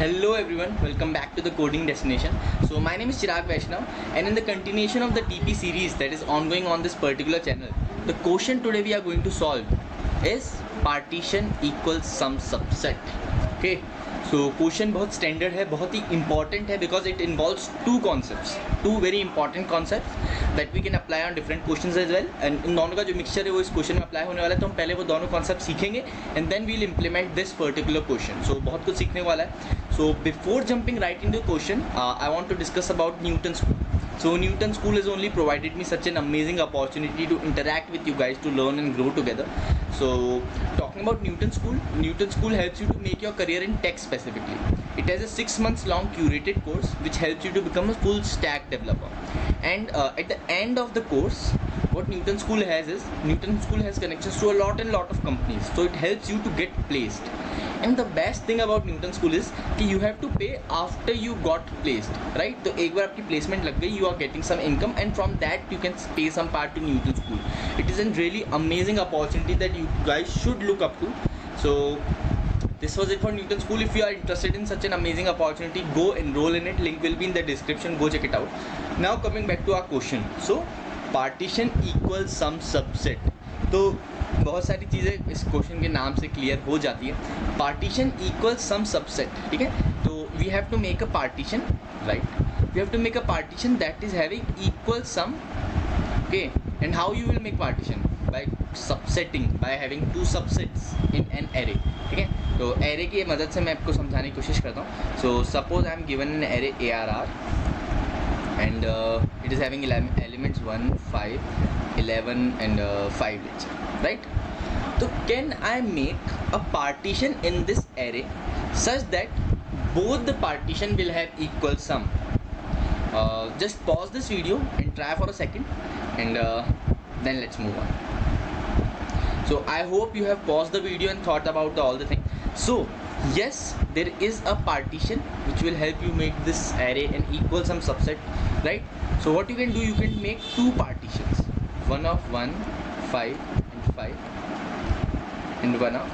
Hello everyone, welcome back to the coding destination. So my name is Chirag Vaishnav, and in the continuation of the TP series that is ongoing on this particular channel, the question today we are going to solve is partition equals some subset. Okay, so question बहुत standard है, बहुत ही important है because it involves two very important concepts that we can apply on different questions as well. And इन दोनों का जो mixture है वो इस question में apply होने वाला है, तो हम पहले वो दोनों concept सीखेंगे and then we'll implement this particular question. So बहुत कुछ सीखने वाला है. So before jumping right into the question, I want to discuss about Newton School. So Newton School has only provided me such an amazing opportunity to interact with you guys, to learn and grow together. So talking about Newton School helps you to make your career in tech specifically. It has a 6 months long curated course which helps you to become a full stack developer. And at the end of the course, what Newton School has is, Newton School has connections to a lot of companies. So it helps you to get placed. And the best thing about Newton School is कि you have to pay after you got placed, right? तो एक बार आपकी placement लग गई, you are getting some income, and from that you can pay some part to Newton School. It is a really amazing opportunity that you guys should look up to. So this was it for Newton School. If you are interested in such an amazing opportunity, go enroll in it. Link will be in the description. Go check it out. Now coming back to our question. So partition equals some subset. तो बहुत सारी चीज़ें इस question के नाम से clear हो जाती है. पार्टीशन इक्वल सम सबसेट, ठीक है. तो we have to make a partition, right. We have to make a partition that is having equal sum. Okay, and how you will make partition? By subsetting, by having two subsets in an array, ठीक है. तो array की मदद से मैं आपको समझाने की कोशिश करता हूँ. So suppose I am given an array ARR and it is having elements 1, 5, 11 and 5, let's say, right? So can I make a partition in this array such that both the partition will have equal sum? Just pause this video and try for a second, and then let's move on. So I hope you have paused the video and thought about all the things. So yes, there is a partition which will help you make this array an equal sum subset, right? So what you can do, you can make two partitions, one of 1, 5 and 5, and one of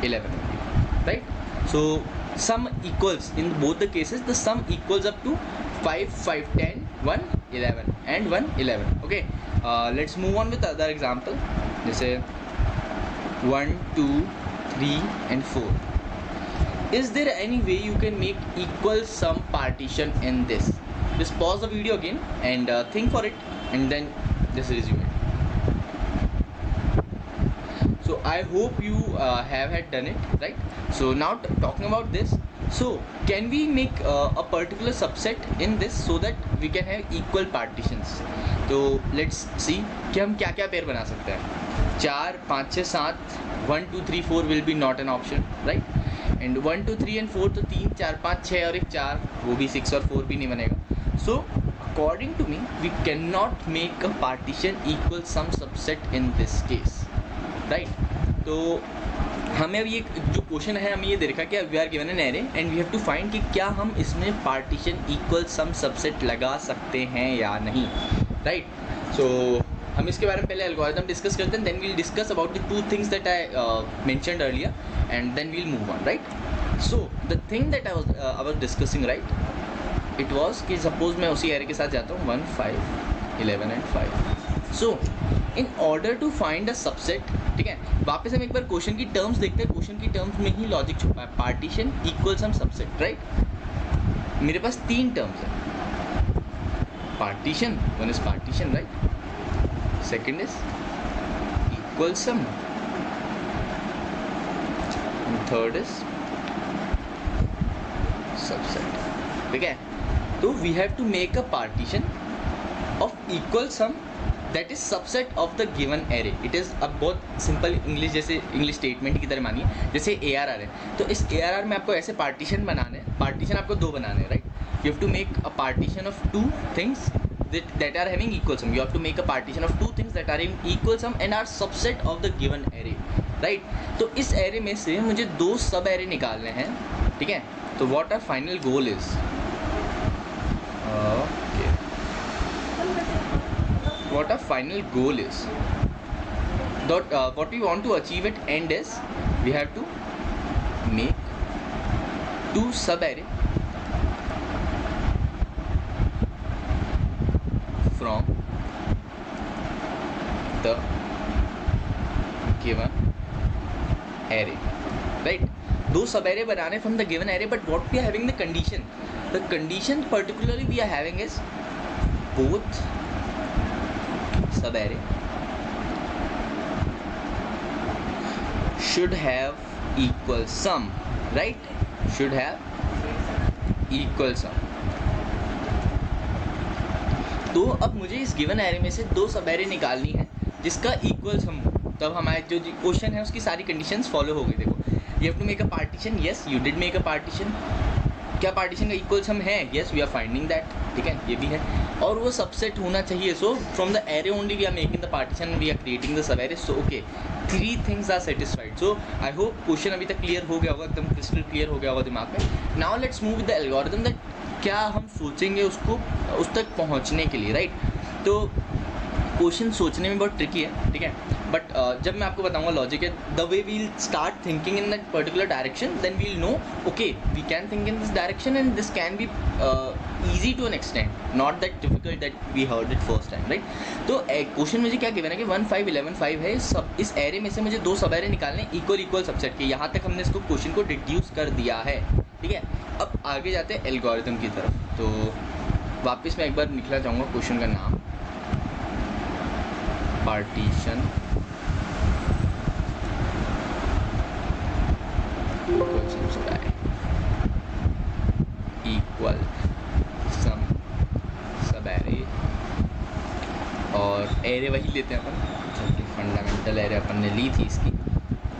11, right? So sum equals, in both the cases the sum equals up to 5, 5, 10, 1, 11 and 1, 11. Okay, let's move on with other example. जैसे 1, 2, 3 and 4. Is there any way you can make equal sum partition in this? Just pause the video again and think for it, and then just resume it. So I hope you have had done it, right? So now talking about this, so can we make a particular subset in this so that we can have equal partitions? तो let's see कि हम क्या क्या pair बना सकते हैं. 4, 5, 6, 7, 1, 2, 3, 4 will be not an option, right? And 1, 2, 3 and 4 तो 3, 4, 5, 6 और एक 4, वो भी 6 और 4 भी नहीं बनेगा. So according to me, we cannot make a partition equal some subset in this case, right? तो हमें अभी एक जो क्वेश्चन है, हमें ये दे रखा है कि we are given an array and we have to find कि क्या हम इसमें पार्टीशन इक्वल सम सबसेट लगा सकते हैं या नहीं, राइट? सो हम इसके बारे में पहले एल्गोरिथम डिस्कस करते हैं, then we'll discuss about the two things that I mentioned earlier, and then we'll move on, right? So the thing that I was discussing, right, it was कि सपोज मैं उसी एरे के साथ जाता हूँ 1, 5, 11 and 5. So in order to find a subset, ठीक है, वापस हम एक बार क्वेश्चन की टर्म्स देखते हैं. क्वेश्चन की टर्म्स में ही लॉजिक छुपा है. Partition equal sum subset, right? मेरे पास 3 टर्म्स है. Partition, one is partition, right? Second is equal sum, third is subset, ठीक है. तो we have to make a partition of equal sum that is subset of the given array. It is अब बहुत simple English, जैसे English statement की तरह मानिए. जैसे ARR है, तो इस ARR में आपको ऐसे पार्टीशन बनाने हैं. पार्टीशन आपको 2 बनाने हैं, right? You have to make a partition of 2 things that are having equal sum. You have to make a partition of 2 things that are having equal sum and are subset of the given array, right? तो इस array में से मुझे 2 सब array निकालने हैं, ठीक है. तो what our final goal is, okay, what our final goal is, what we want to achieve at end is we have to make two sub array from the given array, right. दो sub array बनाने from the given array, but what we are having the condition, the condition particularly we are having is both sub array should have equal sum, right? Should have equal sum. तो अब मुझे इस given array में से दो sub array निकालनी है जिसका इक्वल सम हो, तब हमारे जो क्वेश्चन है उसकी सारी कंडीशंस फॉलो हो गई. देखो, you have to make a partition. Yes, you did make a partition. क्या पार्टीशन का इक्वल सम है? Yes, we are finding that. ठीक है, ये भी है. और वो सबसेट होना चाहिए. So from the array only we are making the partition, we are creating the sub array. So okay, 3 things are satisfied. So I hope question अभी तक क्लियर हो गया होगा, एकदम क्रिस्टल क्लियर हो गया होगा दिमाग में. Now let's move with the algorithm, that क्या हम सोचेंगे उसको उस तक पहुंचने के लिए, राइट. तो क्वेश्चन सोचने में बहुत ट्रिकी है, ठीक है, बट जब मैं आपको बताऊंगा लॉजिक है, the way we'll start thinking in that particular direction, then we'll know okay we can think in this direction and this can be easy to an extent, not that difficult that we heard it first time, right. तो question मुझे क्या given है कि 1 5 11 5 है. सब इस array में से मुझे दो सब एरे निकालने इक्वल इक्वल सबसेट के. यहाँ तक हमने इसको क्वेश्चन को डिड्यूस कर दिया है, ठीक है. अब आगे जाते हैं एल्गोरिथम की तरफ. तो वापस मैं एक बार लिखना चाहूँगा क्वेश्चन का नाम, पार्टीशन इक्वल सम सब एरे, और एरे वही लेते हैं अपन, फंडामेंटल एरे अपन ने ली थी इसकी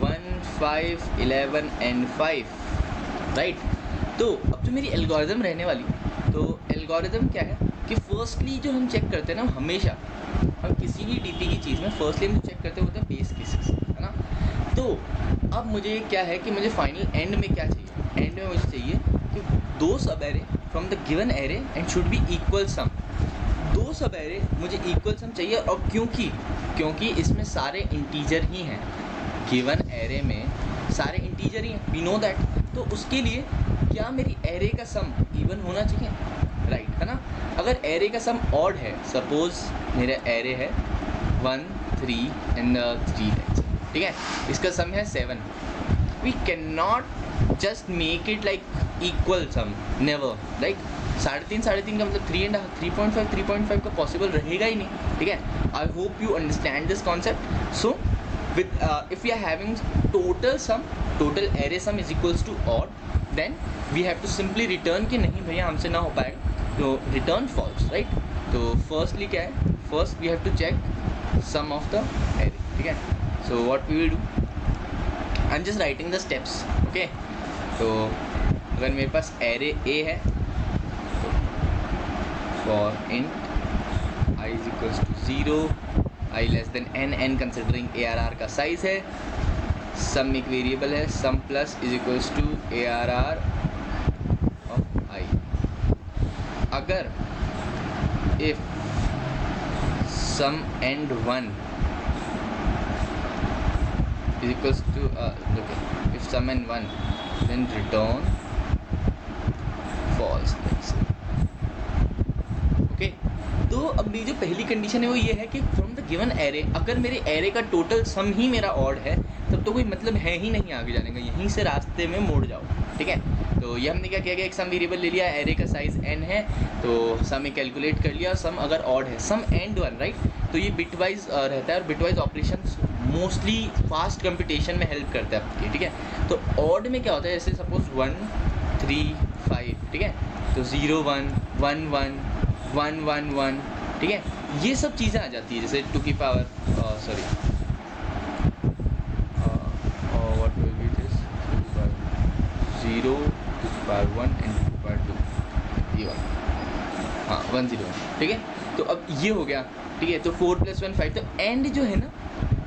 1 5 11 and 5, राइट. तो अब जो मेरी एल्गोरिथम रहने वाली, तो एल्गोरिथम क्या है कि फर्स्टली जो हम चेक करते हैं ना, हमेशा हम किसी भी डीपी की चीज़ में फर्स्टली हम चेक करते होते हैं बेस केसेस, है ना. तो अब मुझे क्या है कि मुझे फाइनल एंड में क्या चाहिए, एंड में मुझे चाहिए कि दो sub array from the given array and should be equal सम. दो सब एरे मुझे इक्वल सम चाहिए, और क्योंकि इसमें सारे इंटीजर ही हैं, गिवन एरे में सारे इंटीजर ही हैं, वी नो दैट. तो उसके लिए क्या मेरी एरे का सम इवन होना चाहिए, राइट, है ना. अगर एरे का सम ऑड है, सपोज मेरा एरे है 1 3 एंड 3 लेट्स, ठीक है, इसका सम है 7, we can not just make it like equal sum, never. Like 3.5 का मतलब 3 and 3.5 का पॉसिबल रहेगा ही नहीं, ठीक है. I hope you understand this concept. So with if we are having total array sum is equals to odd, then we have to simply return कि नहीं भैया हमसे ना हो पाएगा, तो return false, right. तो firstly क्या है, first we have to check sum of the array, ठीक है. so what we will do, I'm just writing the steps, okay. तो अगर मेरे पास array a है, for int I is equals to 0, i less than n considering ARR का size है, sum एक variable है, sum plus is equals to ARR of i. अगर if sum and 1 is equals to if sum and 1 then return false. Okay, तो अब मेरी जो पहली कंडीशन है वो ये है कि फ्रॉम द गिवन एरे, अगर मेरे एरे का टोटल सम ही मेरा ऑड है, तब तो कोई मतलब है ही नहीं आगे जाने का, यहीं से रास्ते में मोड़ जाओ, ठीक है. तो ये हमने क्या किया कि एक सम वेरिएबल ले लिया, एरे का साइज n है, तो सम में कैलकुलेट कर लिया, सम अगर ऑड है, सम एंड 1, राइट. तो ये बिटवाइज रहता है, और bitwise operation mostly fast computation में हेल्प करता है आपकी, ठीक है. तो ऑड में क्या होता है, जैसे सपोज 1 3 5, ठीक है, तो 0 1 1 1 1 1 1, ठीक है, ये सब चीज़ें आ जाती है, जैसे 2 की power sorry what will be this 0 2 की पावर 1 एंड 2 की पावर 2, ये वाला, हाँ 1 0 1, ठीक है. तो अब ये हो गया, ठीक है. तो 4 + 1 5, तो एंड जो है ना,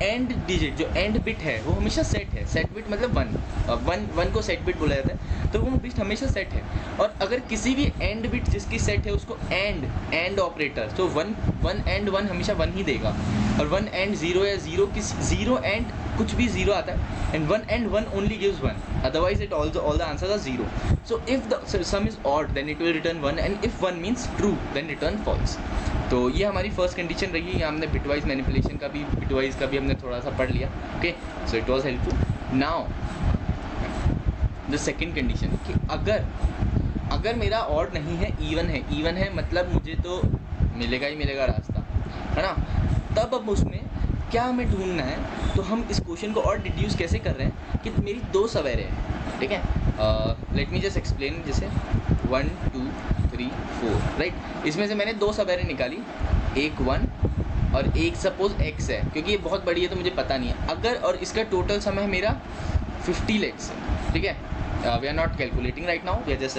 एंड डिजिट, जो एंड बिट है वो हमेशा सेट है। सेट बिट मतलब वन को सेट बिट बोला जाता है, तो वो बिट हमेशा सेट है। और अगर किसी भी एंड बिट जिसकी सेट है उसको एंड ऑपरेटर, तो वन एंड वन हमेशा वन ही देगा, और वन एंड जीरो या जीरो एंड कुछ भी जीरो आता है, and one and one only gives one, otherwise it all the answers are zero. So if the sum is odd then it will return one, and if one means true then return false. तो ये हमारी first condition रही है। यहाँ हमने bitwise manipulation का भी, bitwise का भी हमने थोड़ा सा पढ़ लिया। Okay, so it was helpful. Now the second condition कि अगर मेरा ऑड नहीं है, इवन है मतलब मुझे तो मिलेगा ही मिलेगा रास्ता, है ना। तब अब उसमें क्या हमें ढूंढना है, तो हम इस क्वेश्चन को और डिड्यूस कैसे कर रहे हैं कि मेरी दो सवेरे हैं, ठीक है। Let me just explain. जैसे 1 2 3 4 राइट, इसमें से मैंने दो सवेरे निकाली, एक 1 और एक सपोज x है, क्योंकि ये बहुत बड़ी है तो मुझे पता नहीं है। अगर और इसका टोटल सम है मेरा 50 लेट्स, ठीक है। We are not calculating right now, we are just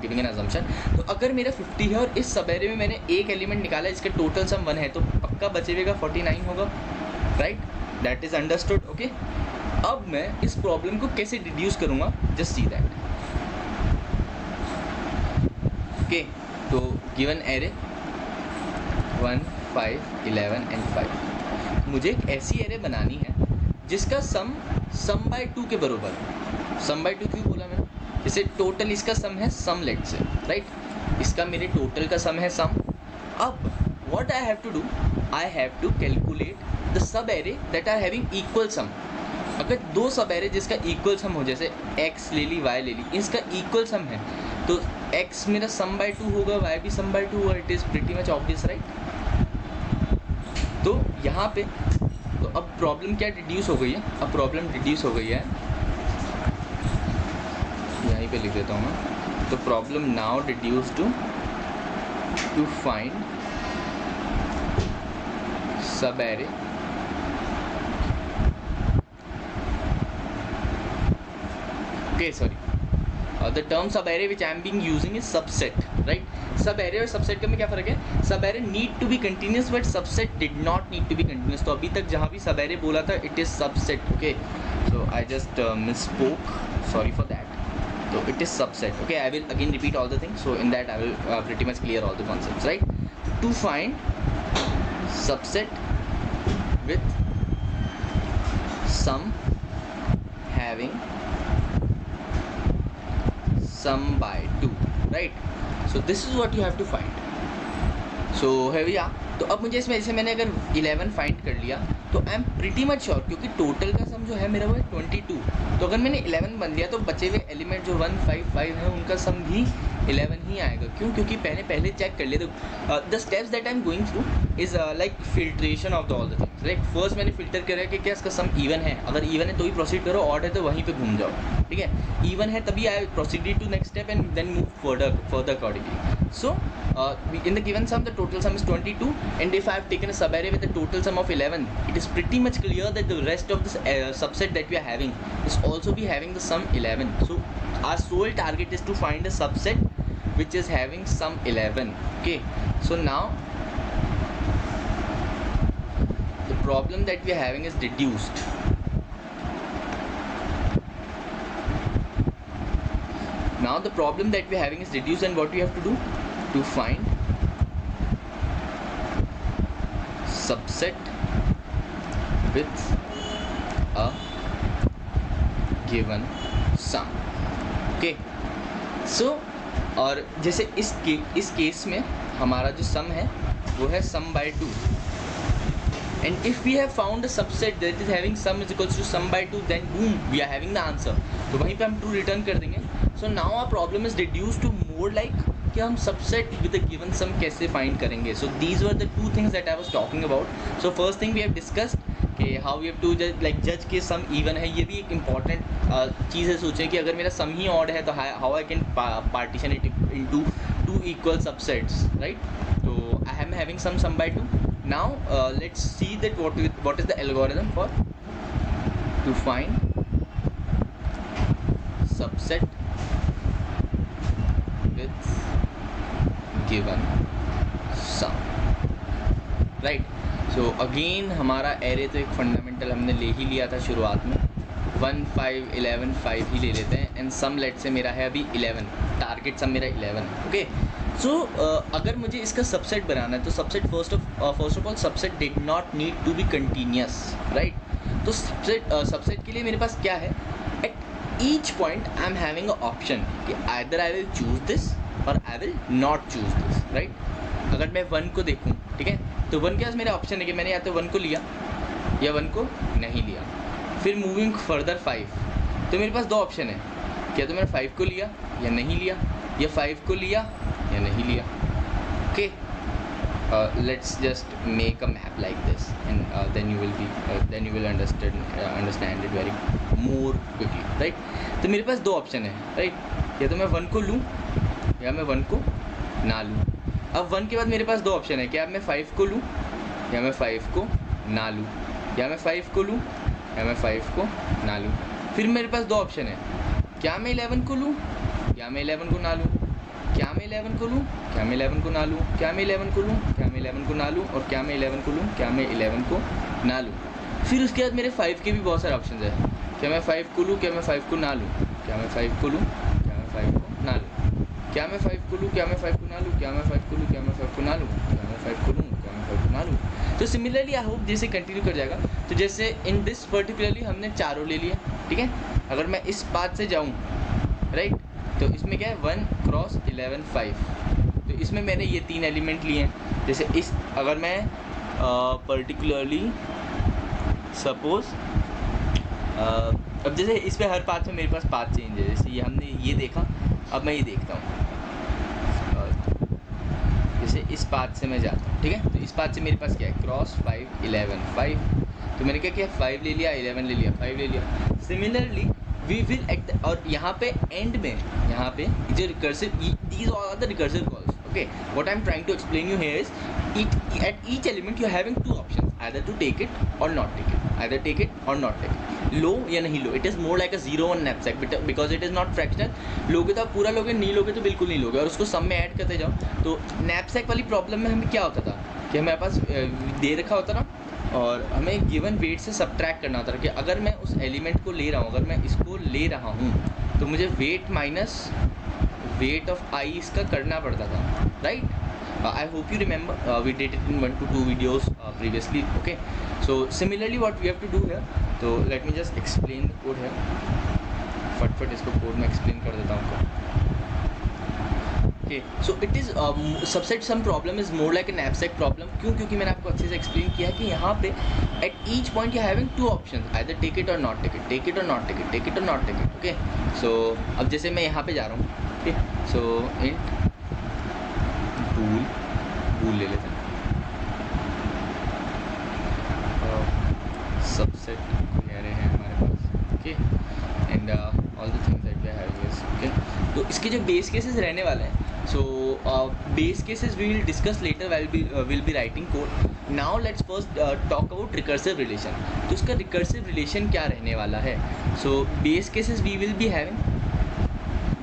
giving an assumption. तो अगर मेरा 50 है और इस सवेरे में मैंने एक एलिमेंट निकाला जिसका टोटल सम 1 है, तो पक्का बचेगा 49 होगा, right. That is understood. Okay, अब मैं इस प्रॉब्लम को कैसे डिड्यूस करूँगा, जस्ट सी दैट। ओके, तो गिवन एरे 1 5 11 एंड 5, मुझे एक ऐसी एरे बनानी है जिसका सम बाय 2 के बराबर है। सम बाय 2 क्यों बोला मैंने, जैसे टोटल इसका सम है सम लेट से, राइट। इसका मेरे टोटल का सम है सम। अब what I have to do, I have to calculate the sub array that are having equal sum. अगर दो सब एरे जिसका इक्वल सम हो, जैसे x ले ली y ले ली, इसका इक्वल सम है, तो x मेरा सम बाय 2 होगा, y भी सम बाय 2 होगा। It is pretty much obvious, right. तो यहाँ पे तो अब प्रॉब्लम क्या डिड्यूस हो गई है, अब प्रॉब्लम डिड्यूस हो गई है, यहीं पे लिख देता हूँ मैं। तो problem now deduce to find sub array the term sub array which I am being using is subset, right? Sub array और subset के में क्या फ़र्क है? Sub array need to be continuous but subset did not need to be continuous. तो अभी तक जहाँ भी sub array बोला था it is subset, okay? So I just misspoke, sorry for that. So it is subset, okay? I will again repeat all the things. So in that I will pretty much clear all the concepts, right? To find subset with sum having sum by 2, right? So this is what you have to find. So here we are. तो अब मुझे इसमें जैसे मैंने अगर 11 find कर लिया तो I am pretty much sure, क्योंकि टोटल का सम जो है मेरा वो है 22। तो अगर मैंने 11 बन लिया तो बचे हुए एलिमेंट जो 1 5 5 है उनका सम भी 11 ही आएगा। क्यों? क्योंकि पहले चेक कर लिया। तो the steps that I am going through is like filtration of the all the things. Like first मैंने फिल्टर करा कि क्या इसका सम इवन है, अगर इवन है तो ही प्रोसीड करो, ऑड है तो वहीं पे घूम जाओ, ठीक है। इवन है तभी I proceed to next step and then move further accordingly. So in the given sum the total sum is 22, and if I have taken a subarray with a total sum of 11, it is pretty much clear that the rest of this subset that we are having is also be having the sum 11. So our sole target is to find a subset which is having sum 11. Okay, so now the problem that we are having is reduced. Now the problem that we are having is reduced, and what we have to do to find subset with a given sum. Okay, so और जैसे इस case में हमारा जो सम है वो है सम by 2, and if we have found a subset that is having sum is equals to sum by 2, then boom, we are having the answer. तो वहीं पे हम ट्रू रिटर्न कर देंगे. So now our problem is reduced to more like कि हम subset with a given sum कैसे find करेंगे. So these were the two things that I was talking about. So first thing we have discussed कि how we have to जज के सम even है. ये भी एक इंपॉर्टेंट चीज़ है. सोचें कि अगर मेरा सम ही ऑड है तो how I can partition it into two equal subsets, right. तो I am having sum by 2. Now let's see that what is the algorithm for to find subset with given sum, right. So again हमारा array तो एक fundamental octal हमने ले ही लिया था शुरुआत में, 1 5 11 5 ही ले लेते हैं, एंड सम लेट से मेरा है अभी 11, टारगेट सम मेरा 11, ओके। सो अगर मुझे इसका सबसेट बनाना है तो subset first of all subset did not need to be continuous, right. तो सबसेट के लिए मेरे पास क्या है, at each point I am having a option कि either I will choose this और I will not choose this, right. अगर मैं 1 को देखूँ, ठीक है, तो 1 के पास मेरा ऑप्शन है कि मैंने या तो 1 को लिया या 1 को नहीं लिया। फिर मूविंग फर्दर 5, तो मेरे पास 2 ऑप्शन है, क्या तो मैंने 5 को लिया या नहीं लिया, या 5 को लिया या नहीं लिया, okay. Let's just make a map like this, and then you will understand it very more quickly, right? तो मेरे पास 2 ऑप्शन है, राइट, या तो मैं 1 को लूँ या मैं 1 को ना लूँ। अब 1 के बाद मेरे पास 2 ऑप्शन है, क्या मैं 5 को लूँ या मैं 5 को ना लूँ, या मैं 5 को लूँ या मैं 5 को ना लूँ। फिर मेरे पास 2 ऑप्शन है, क्या मैं 11 को लूँ या मैं 11 को ना लूँ, क्या मैं 11 को लूँ, क्या मैं 11 को ना लूँ, क्या मैं 11 को लूँ, क्या मैं 11 को ना लूँ, और क्या मैं 11 को लूँ, क्या मैं 11 को ना लूँ। फिर उसके बाद मेरे 5 के भी बहुत सारे ऑप्शन है, क्या मैं 5 को लूँ, क्या मैं 5 को ना लूँ, क्या मैं 5 को लूँ, क्या मैं 5 को ना लूँ, क्या मैं 5 को लूँ, क्या मैं 5 को ना लूँ, क्या मैं 5 को लूँ, क्या मैं 5 को ना लूँ, क्या मैं 5 को लूँ, क्या मैं 5 को ना लूँ। तो सिमिलरली आई होप जैसे कंटिन्यू कर जाएगा। तो जैसे इन दिस पर्टिकुलरली हमने चारों ले लिया, ठीक है। अगर मैं इस पाथ से जाऊँ, राइट, तो इसमें क्या है 1 क्रॉस 11 5, तो इसमें मैंने ये 3 एलिमेंट लिए हैं। जैसे इस अगर मैं पर्टिकुलरली सपोज अब जैसे इस पे हर पाथ में मेरे पास पाथ चेंज है, जैसे ये हमने ये देखा, अब मैं ये देखता हूँ, जैसे इस पाथ से मैं जाता हूँ, ठीक है, तो इस पाथ से मेरे पास क्या है क्रॉस 5 11 5, तो मैंने क्या किया 5 ले लिया, 11 ले लिया, 5 ले लिया। सिमिलरली वी विल और यहाँ पे एंड में, यहाँ पे जो recursive, these all are the recursive calls, okay. What I am trying to explain you here is at each element you are having 2 options, either to take it और not take it, either take it और not take it, लो या नहीं लो। It is more like a 0 1 knapsack, because it is not fractional. लोगे तो आप पूरा लोगे, नहीं लोगे तो बिल्कुल नहीं लोगे, और उसको सम में ऐड करते जाओ। तो नैपसैक वाली प्रॉब्लम में हमें क्या होता था कि हमारे पास दे रखा होता ना, और हमें गिवन वेट से सब्ट्रैक्ट करना होता है कि अगर मैं उस एलिमेंट को ले रहा हूँ, अगर मैं इसको ले रहा हूँ, तो मुझे वेट माइनस वेट ऑफ आई इसका करना पड़ता था, right. I hope you remember we did it in 1 to 2 videos previously, okay. So similarly what we have to do here, so let me just explain the code here, फटफट इसको code में explain कर देता हूँ आपको। Okay, so it is subset sum problem is more like an abstract problem. क्यों? क्योंकि मैंने आपको अच्छे से एक्सप्लेन किया है कि यहाँ पे at each point you having 2 option, either take it और not take it, take it और not take it, take it और not take it, okay. So अब जैसे मैं यहाँ पे जा रहा हूँ, ओके, सो इंट बूल ले लेते हैं, सबसेट कह रहे हैं हमारे पास, okay, and all the things that we are having is, okay. तो इसके जो बेस केसेस रहने वाले हैं, so base cases we will discuss later will be writing code. Now let's first talk about recursive relation. तो इसका recursive relation क्या रहने वाला है? So base cases we will be having,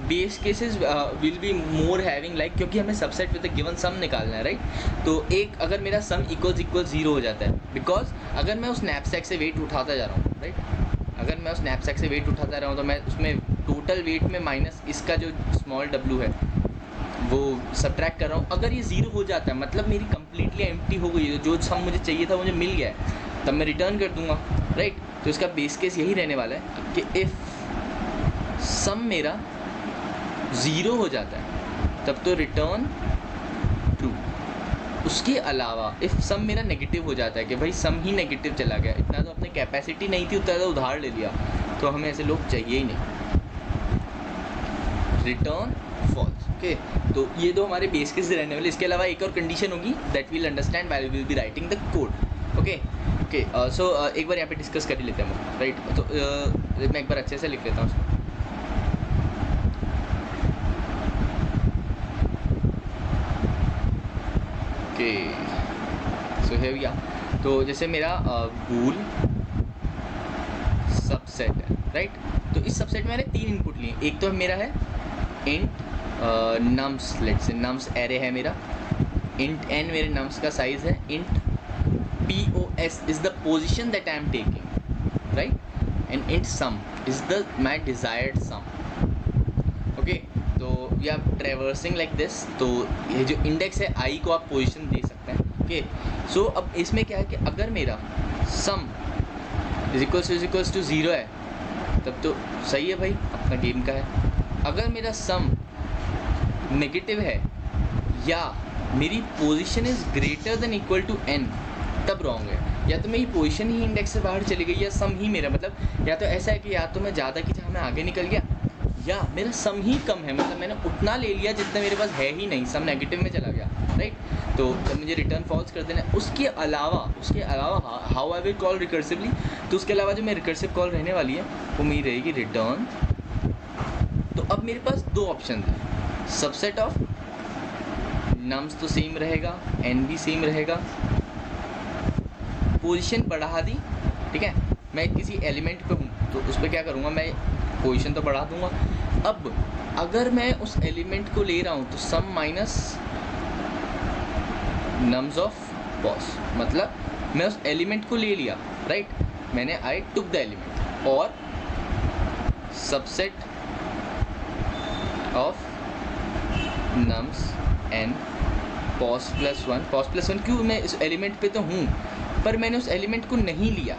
base cases will be more having like, क्योंकि हमें subset with the given some निकालना है, राइट। तो एक अगर मेरा सम इक्वल 0 हो जाता है, बिकॉज अगर मैं उस नैपसैक से वेट उठाता जा रहा हूँ, राइट, अगर मैं उस नैपसैक से वेट उठाता रहा हूँ तो मैं उसमें टोटल वेट में माइनस इसका जो स्मॉल w है वो सब्ट्रैक्ट कर रहा हूँ। अगर ये 0 हो जाता है मतलब मेरी कंप्लीटली एम्प्टी हो गई है, जो सम मुझे चाहिए था मुझे मिल गया है, तब मैं रिटर्न कर दूंगा, राइट। तो इसका बेस केस यही रहने वाला है कि इफ़ सम मेरा 0 हो जाता है तब तो रिटर्न ट्रू। उसके अलावा इफ़ सम मेरा नेगेटिव हो जाता है कि भाई सम ही नेगेटिव चला गया, इतना तो अपनी कैपेसिटी नहीं थी, उतना तो उधार ले लिया, तो हमें ऐसे लोग चाहिए ही नहीं, रिटर्न फॉल्स, ओके। तो ये दो हमारे बेस केस रहने वाले। इसके अलावा एक और कंडीशन होगी that will understand while we will be writing the code, okay. So एक बार यहाँ पे डिस्कस कर ही लेते हैं हम, राइट। तो मैं एक बार अच्छे से लिख लेता हूँ उसको। सो है भैया, तो जैसे मेरा बूल सबसेट है, राइट। तो इस सबसेट में मैंने 3 इनपुट लिए। एक तो मेरा है int nums, let's say nums array है मेरा, इंट n मेरे नम्स का साइज है, int POS is the position that I am taking, right? And int sum is the my desired sum. Okay, तो we are traversing like this. तो ये जो index है आई को आप पोजीशन दे सकते हैं. ओके, सो अब इसमें क्या है कि अगर मेरा सम इज इक्वल्स टू 0 है तब तो सही है भाई, अपना गेम का है. अगर मेरा सम नेगेटिव है या मेरी position is greater than equal to n तब रॉन्ग है. या तो मेरी पोजीशन ही इंडेक्स से बाहर चली गई या सम ही मेरा, मतलब या तो ऐसा है कि या तो मैं ज़्यादा की जगह मैं आगे निकल गया या मेरा सम ही कम है, मतलब मैंने उतना ले लिया जितना मेरे पास है ही नहीं, सम नेगेटिव में चला गया, राइट. तो जब मुझे रिटर्न फॉल्स कर देना है. उसके अलावा how I will call recursively, तो उसके अलावा जो मेरी रिकर्सिव कॉल रहने वाली है वो मेरी रहेगी रिटर्न. तो अब मेरे पास दो ऑप्शन है, सबसेट ऑफ नम्स तो सेम रहेगा, एन भी सेम रहेगा, पोजीशन बढ़ा दी, ठीक है. मैं किसी एलिमेंट पे हूँ तो उस पर क्या करूँगा, मैं पोजीशन तो बढ़ा दूंगा. अब अगर मैं उस एलिमेंट को ले रहा हूँ तो sum minus nums of pos, मतलब मैं उस एलिमेंट को ले लिया, राइट. मैंने आई टुक द एलिमेंट और subset of nums n pos plus one. क्यों, मैं इस एलिमेंट पे तो हूँ पर मैंने उस एलिमेंट को नहीं लिया,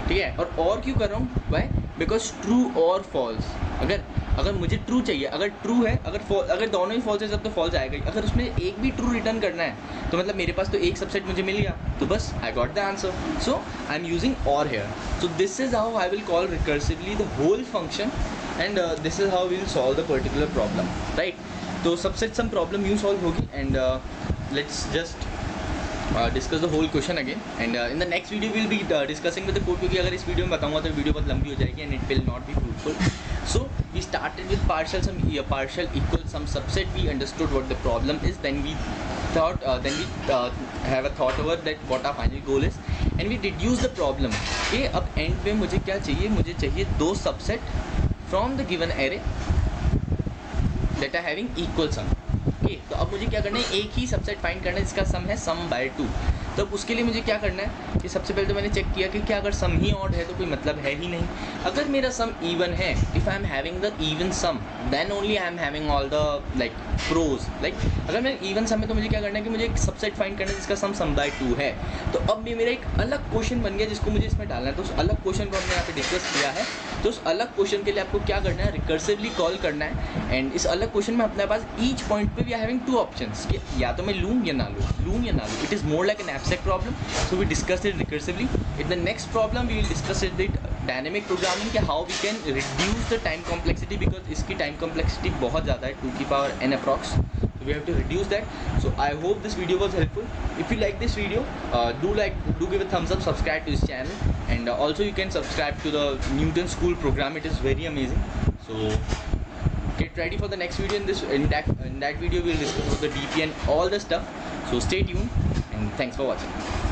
ठीक है. और क्यों कर रहा हूँ, वाई, बिकॉज ट्रू और फॉल्स. अगर मुझे ट्रू चाहिए, अगर ट्रू है, अगर दोनों ही फॉल्स है तब तो फॉल्स आएगा ही. अगर उसमें एक भी ट्रू रिटर्न करना है तो मतलब मेरे पास तो एक सबसेट मुझे मिल गया, तो बस I got the answer. So I am using और here. So this is how I will call recursively the whole function and this is how we will solve the particular problem, right. तो subset sum problem यूँ solve होगी and let's just discuss the whole question again and in the next video will be discussing with the code, क्योंकि अगर इस video में बताऊंगा तो video बहुत लंबी हो जाएगी and it will not be fruitful. So we started with partial equal sum subset. We understood what the problem is, then we have a thought over that what our final goal is and we reduce the problem. Okay, अब end में मुझे क्या चाहिए, मुझे चाहिए दो subset from the given array that are having equal sum. Okay, तो अब मुझे क्या करना है, एक ही सबसेट फाइंड करना है जिसका सम है सम बाय 2. तो उसके लिए मुझे क्या करना है कि सबसे पहले तो मैंने चेक किया कि क्या अगर सम ही ऑड है तो कोई मतलब है ही नहीं. अगर मेरा सम इवन है, if I am having the even sum then only I am having all the like pros. Like अगर मेरा इवन सम है तो मुझे क्या करना है कि मुझे एक सबसेट फाइंड करना है जिसका सम बाय 2 है. तो अब मेरा एक अलग क्वेश्चन बन गया जिसको मुझे इसमें डालना है. तो उस अलग क्वेश्चन को हमने यहाँ पे डिस्कस किया है. तो उस अलग क्वेश्चन के लिए आपको क्या करना है, रिकर्सिवली कॉल करना है. एंड इस अलग क्वेश्चन में अपने पास ईच पॉइंट पे we are having two options कि या तो मैं लूँ या ना लूँ. It is more like an abstract problem. So we discussed it recursively. In the next problem we will discuss it with dynamic programming कि how we can reduce the time complexity, because इसकी time complexity बहुत ज़्यादा है, 2 की power n approx. So we have to reduce that. So I hope this video was helpful. If you like this video, do give a thumbs up, subscribe to this channel, and also you can subscribe to the Newton School program. It is very amazing. So get ready for the next video. In that video we will discuss about the DP and all the stuff. So stay tuned and thanks for watching.